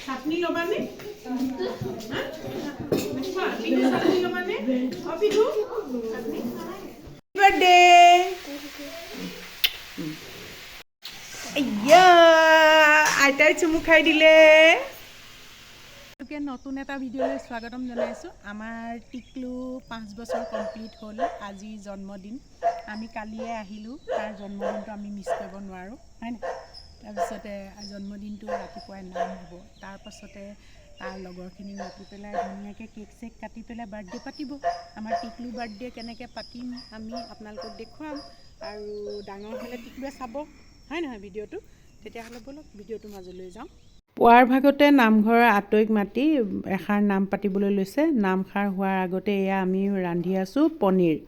চাটনি ল'বানে? চাটনি ল'বানে? পিঠু বাৰ্থডে আইতাই চুমু খাই দিলে। নতুন এটা ভিডিঅ'লৈ স্বাগতম জনাইছোঁ। আমাৰ টিকলু 5 বছৰ কমপ্লিট হ'ল। আজি জন্মদিন। আমি কালিয়ে আহিলোঁ, তাৰ জন্মদিনটো আমি মিছ কৰিব নোৱাৰোঁ, হয় নাই? তাৰপিছতে জন্মদিনটো ৰাতিপুৱাই নাম হ'ব, তাৰপাছতে তাৰ লগৰখিনিক মাতি পেলাই ধুনীয়াকৈ কেক চেক কাটি পেলাই বাৰ্থডে পাতিব। আমাৰ টিকলু বাৰ্থডে কেনেকৈ পাতিম আমি আপোনালোকক দেখুৱাম, আৰু ডাঙৰ হ'লে টিকলুৱে চাব, হয় নহয় ভিডিঅ'টো? তেতিয়াহ'লে ব'লক ভিডিঅ'টো মাজলৈ যাওঁ। পুৱাৰ ভাগতে নামঘৰৰ আতৈক মাতি এষাৰ নাম পাতিবলৈ লৈছে। নামষাৰ হোৱাৰ আগতে এয়া আমি ৰান্ধি আছোঁ পনীৰ।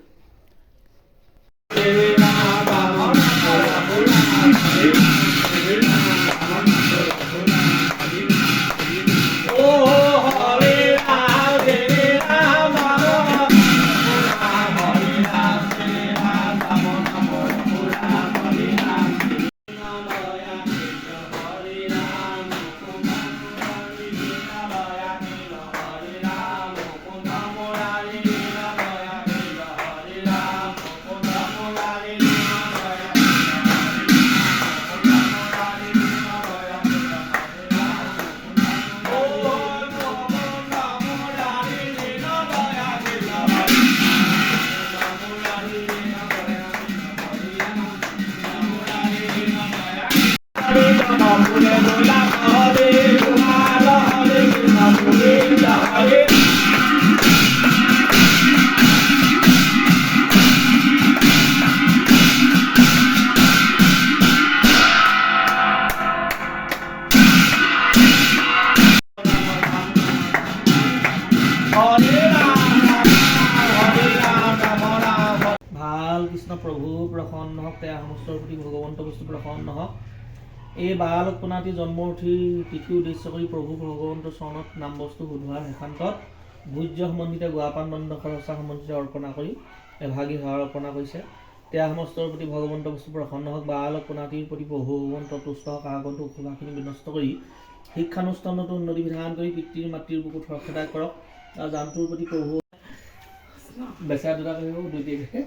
ভাল কৃষ্ণ প্ৰভু প্ৰসন্ন হওক, তেয়া সমস্তৰ প্ৰতি ভগৱন্ত বস্তু প্ৰসন্ন হওক। এই বালক পোনাতি জন্ম উঠি তিথি উদ্দেশ্য কৰি প্ৰভু ভগৱন্ত চৰণত নাম বস্তু সোধোৱাৰ শেষান্তত ভোজ্য সম্বন্ধিত গুৱাপান দণ্ড খৰচা সম্বন্ধিত অৰ্পণা কৰি এভাগী সেৱাৰ অৰ্পণা কৰিছে। তেয়া সমস্তৰ প্ৰতি ভগৱন্ত বস্তু প্ৰসন্ন হওক। বালক পোনাতিৰ প্ৰতি প্ৰভু ভগৱন্ত তুষ্ট হওক। আগন্তুক সভাখিনি বিনষ্ট কৰি শিক্ষানুষ্ঠানতো উন্নতি বিধান কৰি পিতৃ মাতৃৰ বুকুত ৰক্ষা কৰক। আৰু জানটোৰ প্ৰতি প্ৰভু বেচা দুটা কৰিব দুইটাকে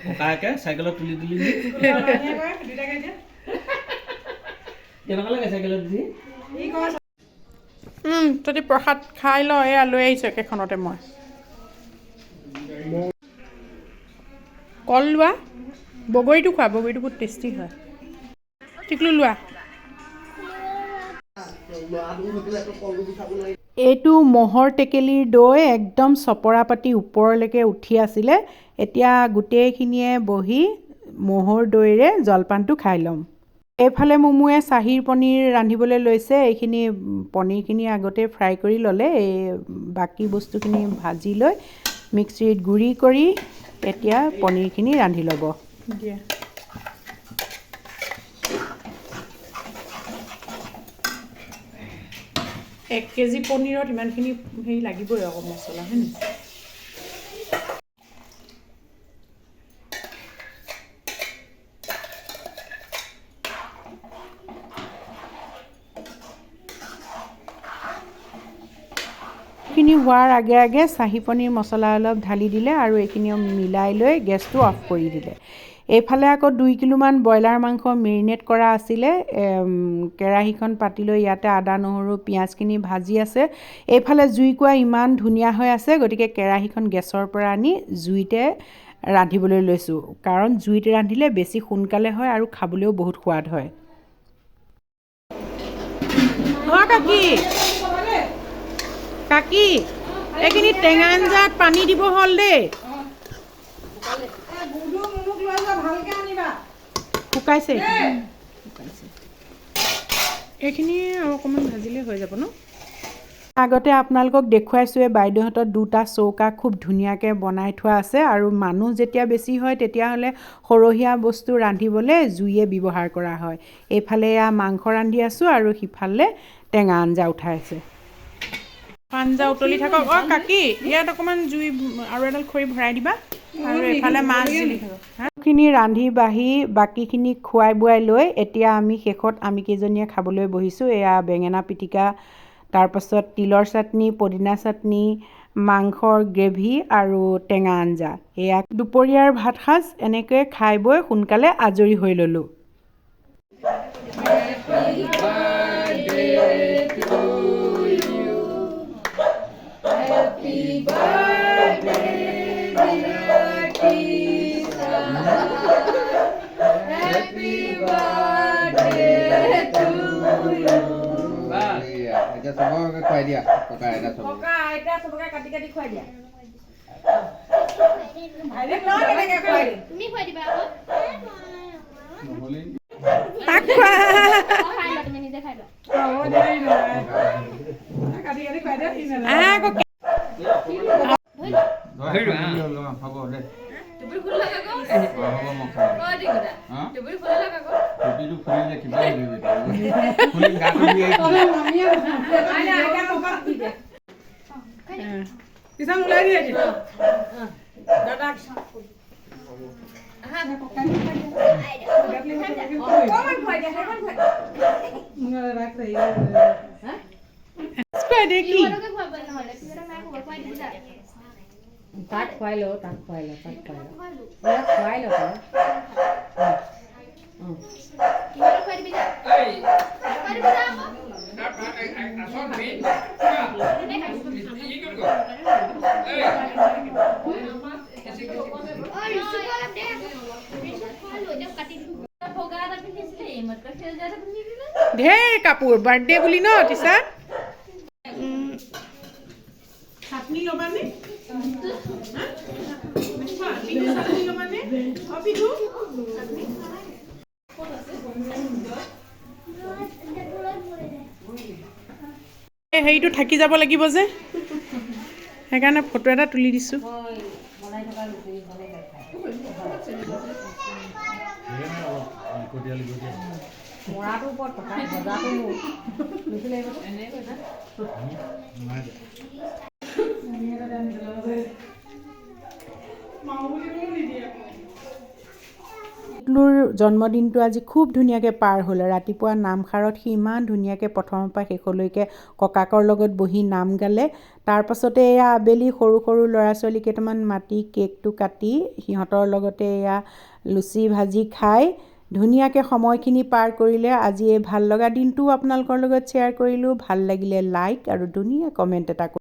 ককায়েকে চাইকেলত তুলি কেনেকুৱা লাগে চাইকেলত উঠি? যদি প্ৰসাদ খাই ল, এয়া লৈ আহিছোঁ একেখনতে। মই কল লোৱা, বগৰীটো খোৱা, বগৰীটো বহুত টেষ্টি হয়। টিকলু লোৱা। এইটো ম'হৰ টেকেলিৰ দৈ একদম চপৰা পাতি ওপৰলৈকে উঠি আছিলে। এতিয়া গোটেইখিনিয়ে বহি ম'হৰ দৈৰে জলপানটো খাই ল'ম। এইফালে মুমুৱে চাহীৰ পনীৰ ৰান্ধিবলৈ লৈছে। এইখিনি পনীৰখিনি আগতে ফ্ৰাই কৰি ল'লে। এই বাকী বস্তুখিনি ভাজি লৈ মিক্সিত গুড়ি কৰি এতিয়া পনীৰখিনি ৰান্ধি ল'ব। দিয়া। 1 কেজি পনীৰত ইমানখিনি হেৰি লাগিবই আকৌ মছলা, হয় নাই? এইখিনি হোৱাৰ আগে আগে চাহী পনীৰ মছলা অলপ ঢালি দিলে আৰু এইখিনি মিলাই লৈ গেছটো অফ কৰি দিলে। এইফালে আকৌ 2 কিলোমান ব্ৰইলাৰ মাংস মেৰিনেট কৰা আছিলে। কেৰাহীখন পাতি লৈ ইয়াতে আদা নহৰু পিঁয়াজখিনি ভাজি আছে। এইফালে জুইকুৰা ইমান ধুনীয়া হৈ আছে, গতিকে কেৰাহীখন গেছৰ পৰা আনি জুইতে ৰান্ধিবলৈ লৈছোঁ। কাৰণ জুইত ৰান্ধিলে বেছি সোনকালে হয় আৰু খাবলৈও বহুত সোৱাদ হয়। কাকি, এইখিনি টেঙা আঞ্জাত পানী দিব হ'ল দেই। শুকাইছে, এইখিনি আৰু অকণমান ভাজিলে হৈ যাব ন? আগতে আপোনালোকক দেখুৱাইছোঁৱে বাইদেউহঁতৰ 2টা চৌকা খুব ধুনীয়াকৈ বনাই থোৱা আছে। আৰু মানুহ যেতিয়া বেছি হয় তেতিয়াহ'লে সৰহীয়া বস্তু ৰান্ধিবলৈ জুইয়ে ব্যৱহাৰ কৰা হয়। এইফালে এয়া মাংস ৰান্ধি আছোঁ আৰু সিফালে টেঙা আঞ্জা উঠাইছে। আঞ্জা উতলি থাকক। কাকি, ইয়াত অকণমান জুই আৰু এডাল খৰি ভৰাই দিবা, আৰু এফালে মাছ সকলোখিনি ৰান্ধি বাঢ়ি বাকীখিনি খুৱাই বুৱাই লৈ এতিয়া আমি শেষত আমি কেইজনীয়ে খাবলৈ বহিছোঁ। এয়া বেঙেনা পিটিকা, তাৰপাছত তিলৰ চাটনি, পদিনা চাটনি, মাংসৰ গ্ৰেভি আৰু টেঙা আঞ্জা। এয়া দুপৰীয়াৰ ভাত সাজ। এনেকৈ খাই বৈ সোনকালে আজৰি হৈ ল'লোঁ। এতিয়া চবকে খুৱাই দিয়া, ককা আইতা চবকে। ককা আইতা চবকে কাটি কাটি খুৱাই দিয়া। তুমি খুৱাই দিবা আকৌ। নহ'লে তাক খোৱা। খাই লোৱা, তুমি নিজে খাই লোৱা। আকৌ হ'ব দে। টুপি খুলি লওক আকৌ। হ'ব মই খাম। অ দিগুদা। হা? টুপি খুলি লওক আকৌ। টুপিটো খুলিলে কিবা হৈ যাব এতিয়া। খুলি গাটো ধুই আহিছোঁ। আইতা আইতা ককাক দি দে। কিষাণ ওলাই দিয়ে এতিয়া। দাদাক আহা অকণমান খুৱাই দিয়া, সেইখন খুৱাই খুৱাই দে কি? সিহঁতকে খুৱাব নহ'লে, সিহঁতক নাই খুৱাব, খুৱাই দিবি যা। তাক খুৱাই ল, তাক খুৱাই ল, তাক খুৱাই ল। খুৱালো। ইয়াক খুৱাই ল তই। সিহঁতক খুৱাই দিবি যা। খুৱাই দিবি যা আকৌ। অ, ৰিচুক অলপ দে আকৌ। ৰিচুক খোৱালো, এতিয়া কাটি দিম। বগা এটা পিন্ধিছিলে, এইমাত্ৰ সেউজীয়া এটা পিন্ধি দিলে। ঢেৰ কাপোৰ, বাৰ্থডে বুলি ন টিচাৰ? চাটনি ল'বানে? চাটনি ল'বানে? অ পিঠু এই হেৰিটো থাকি যাব লাগিব যে, সেইকাৰণে ফটো এটা তুলি দিছোঁ। মৰাটোৰ ওপৰত কথা, ভজাটো মোৰ। বেছি লাগিব টিকলুৰ জন্মদিনটো আজি খুব ধুনীয়াকৈ পাৰ হ'ল। ৰাতিপুৱা নামষাৰত সি ইমান ধুনীয়াকৈ প্ৰথমৰ পৰা শেষলৈকে ককাকৰ লগত বহি নাম গালে। তাৰপাছতে এয়া আবেলি সৰু সৰু ল'ৰা ছোৱালী কেইটামান মাতি কেকটো কাটি সিহঁতৰ লগতে এয়া লুচি ভাজি খাই ধুনীয়াকৈ সময়খিনি পাৰ কৰিলে। আজি এই ভাল লগা দিনটোও আপোনালোকৰ লগত শ্বেয়াৰ কৰিলোঁ। ভাল লাগিলে লাইক আৰু ধুনীয়া কমেণ্ট এটা